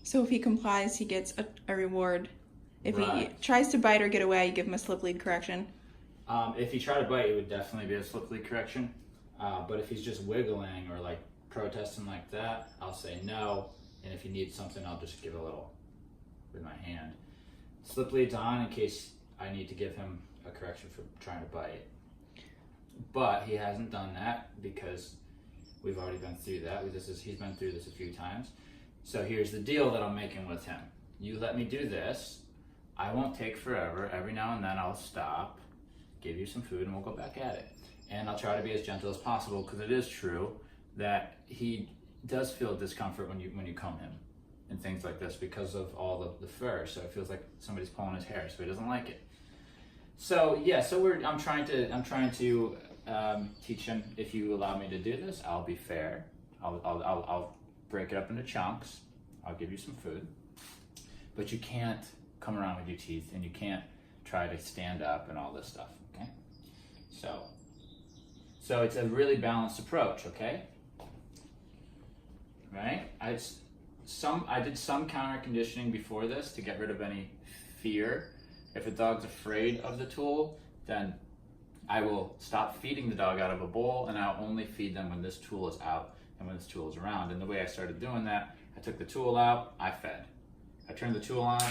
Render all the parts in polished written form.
So if he complies, he gets a reward. If he Right. tries to bite or get away, you give him a slip lead correction. If he tried to bite, it would definitely be a slip lead correction. But if he's just wiggling or like protesting like that, I'll say no. And if he needs something, I'll just give a little with my hand. Slip lead's on in case I need to give him a correction for trying to bite. But he hasn't done that because we've already been through that. He's been through this a few times. So here's the deal that I'm making with him. You let me do this. I won't take forever. Every now and then I'll stop, give you some food, and we'll go back at it. And I'll try to be as gentle as possible because it is true that he does feel discomfort when you comb him and things like this because of all the fur. So it feels like somebody's pulling his hair, so he doesn't like it. So yeah, I'm trying to teach him. If you allow me to do this, I'll be fair. I'll break it up into chunks. I'll give you some food, but you can't come around with your teeth, and you can't try to stand up and all this stuff. Okay, so it's a really balanced approach. Okay, right? I did some counter conditioning before this to get rid of any fear. If a dog's afraid of the tool, then I will stop feeding the dog out of a bowl, and I'll only feed them when this tool is out and when this tool is around. And the way I started doing that, I took the tool out, I fed. I turned the tool on,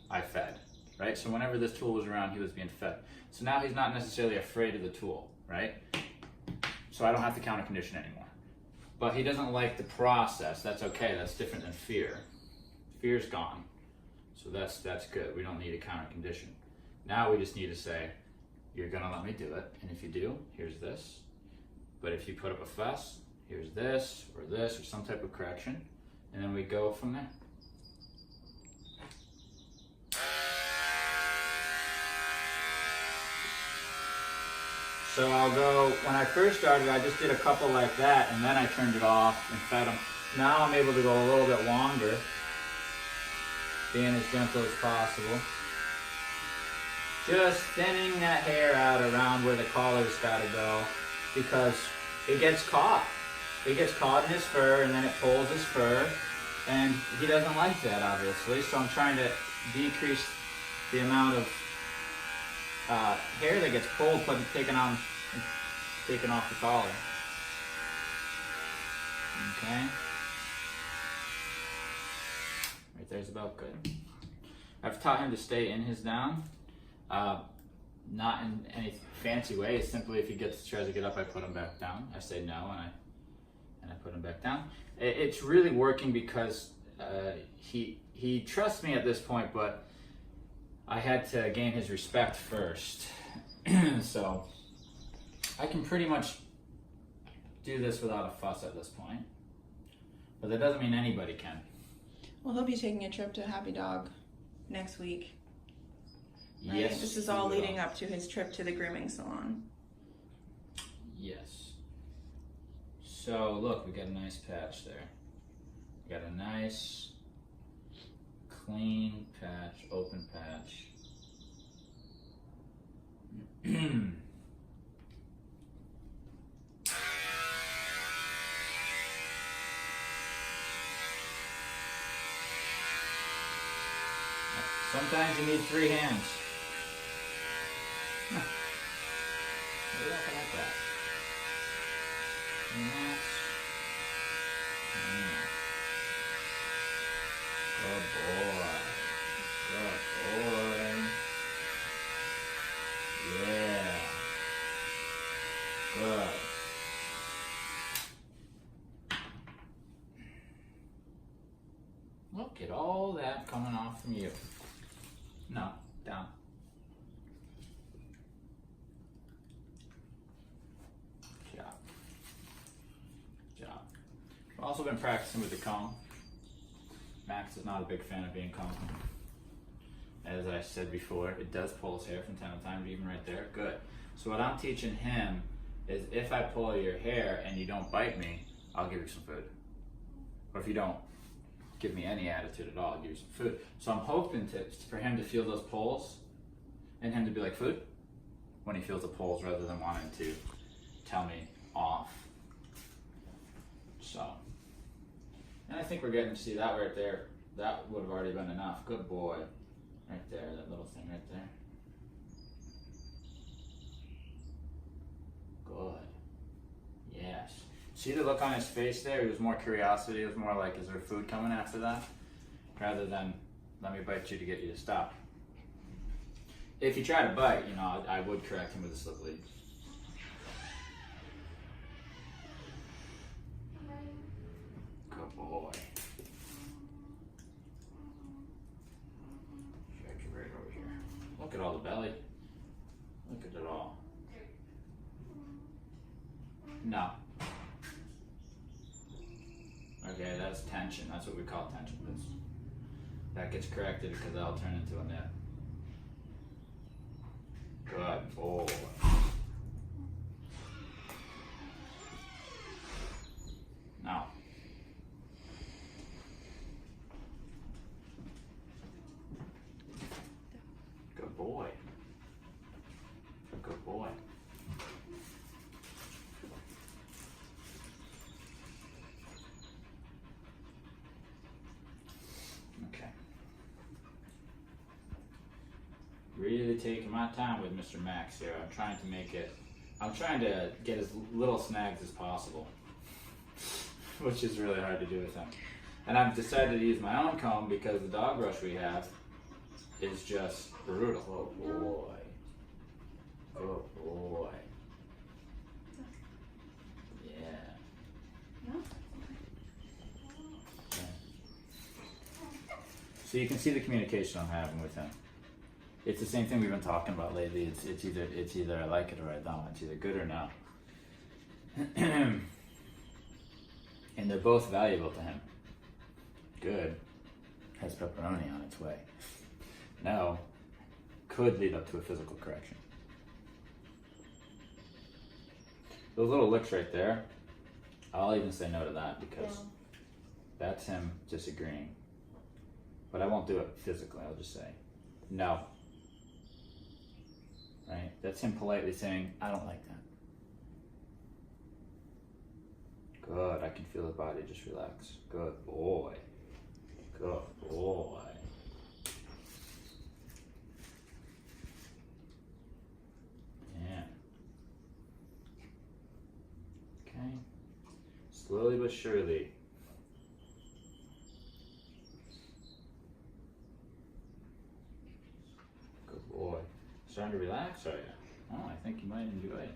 I fed, right? So whenever this tool was around, he was being fed. So now he's not necessarily afraid of the tool, right? So I don't have to counter condition anymore. But he doesn't like the process. That's okay, that's different than fear. Fear's gone. So that's good. We don't need a counter condition. Now we just need to say, you're gonna let me do it, and if you do, here's this. But if you put up a fuss, here's this, or some type of correction, and then we go from there. So I'll go, when I first started, I just did a couple like that, and then I turned it off and fed them. Now I'm able to go a little bit longer, being as gentle as possible. Just thinning that hair out around where the collar's gotta go, because it gets caught. It gets caught in his fur, and then it pulls his fur, and he doesn't like that, obviously. So I'm trying to decrease the amount of hair that gets pulled, taken off the collar. Okay. Right there's about good. I've taught him to stay in his down. Not in any fancy way. It's simply if he tries to get up, I put him back down. I say no, and I put him back down. It's really working because he trusts me at this point, but I had to gain his respect first. So I can pretty much do this without a fuss at this point, but that doesn't mean anybody can. Well, he'll be taking a trip to Happy Dog next week. Right? Yes. This is all leading up to his trip to the grooming salon. Yes. So look, we got a nice patch there. We got a nice, clean patch, open patch. Sometimes you need 3 hands. Maybe I can like that. And that's... Good boy. Good boy. Yeah. Good. Look at all that coming off from you. No, down. Good job. Good job. I've also been practicing with the comb. Max is not a big fan of being combed. As I said before, it does pull his hair from time to time, even right there. Good. So what I'm teaching him is if I pull your hair and you don't bite me, I'll give you some food. Or if you don't give me any attitude at all, I'll give you some food. So I'm hoping for him to feel those pulls and him to be like, food, when he feels the pulls rather than wanting to tell me off. So, and I think we're getting to see that right there. that would have already been enough. Good boy. Right there, that little thing right there. Good. Yes. See the look on his face there? It was more curiosity. It was more like, is there food coming after that? Rather than, let me bite you to get you to stop. If you try to bite, you know, I would correct him with a slip lead. Good boy. Check you right over here. Look at all the belly. Look at it all. No. Okay, that's tension. That's what we call tension. That gets corrected because that'll turn into a nip. Good boy. Now. Good boy. Good boy. Okay. Really taking my time with Mr. Max here. I'm trying to get as little snags as possible, which is really hard to do with him. And I've decided to use my own comb because the dog brush we have is just brutal. Oh boy. Good boy. Yeah. Okay. So you can see the communication I'm having with him. It's the same thing we've been talking about lately. It's either I like it or I don't. It's either good or no. And they're both valuable to him. Good has pepperoni on its way. No could lead up to a physical correction. Those little licks right there, I'll even say no to that because that's him disagreeing. But I won't do it physically. I'll just say no. Right? That's him politely saying, I don't like that. Good. I can feel the body just relax. Good boy. Good boy. Yeah. Okay. Slowly but surely. Good boy. Starting to relax, are you? Oh, I think you might enjoy it.